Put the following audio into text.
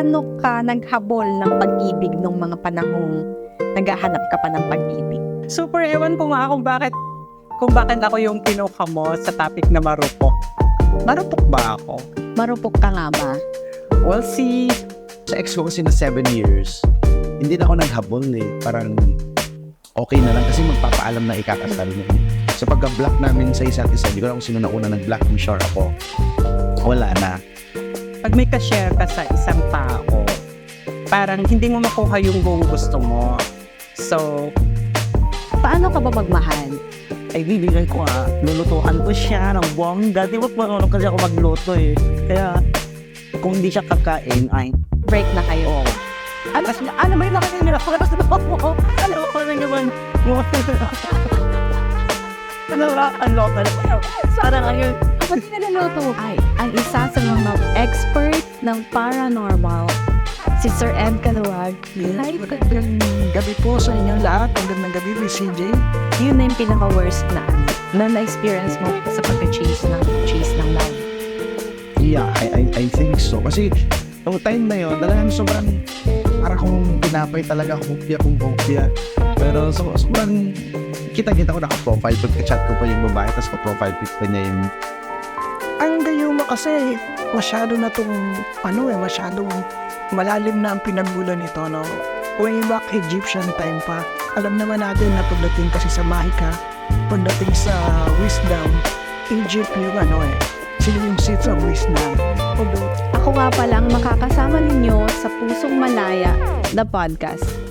paano ka naghabol ng pag-ibig nung mga panahong naghahanap ka pa ng pag-ibig? Super ewan ko nga kung bakit ako yung kinuha mo sa topic na marupok. Marupok ba ako? Marupok ka nga ba? Well, see, Sa ex ko kasi na 7 years, hindi na ako naghabol eh. Parang okay na lang kasi magpapaalam na ikakasal na. Sa pagka-block namin sa isa't isa, hindi ko alam kung sino na una nag-block, I'm sure ako. Wala na. pag may ka-share ka sa isang tao, parang hindi mo makuha yung buong gusto mo. So, Paano ka ba magmahal? Ay bibigyan ko lulutuan ko siya ng bongga. Di ba marunong kasi ako magluto eh. Kaya kung hindi siya kakain, ay Break na kayo. oo. Ano ba yung nakakamira? Paras na ako. Alam ko na naman. Ang lokal. Sana ngayon. Kapag niluluto ay ang isa sa mga expert ng paranormal, si Sir Ed Caluwag. Hi, Magandang gabi po sa inyong lahat. Magandang gabi, Miss CJ. yun na yung pinaka-worst na na-experience mo sa pag-chase ng love. Yeah, I think so. Kasi nung time na yun, talagang sobrang para kung pinapay talaga kopya. Pero sobrang kita-kita ko naka-profile pic, chat ko pa yung babae, tapos ka-profile pic pa niya yung Ang gayuma kasi, masyado na itong, masyadong malalim na ang pinagmulan nito, no? Way back Egyptian time pa. Alam naman natin na pagdating kasi sa Mahika, pagdating sa wisdom, Egypt yung sila yung seats of wisdom. Ako nga palang makakasama ninyo sa Pusong Malaya, the podcast.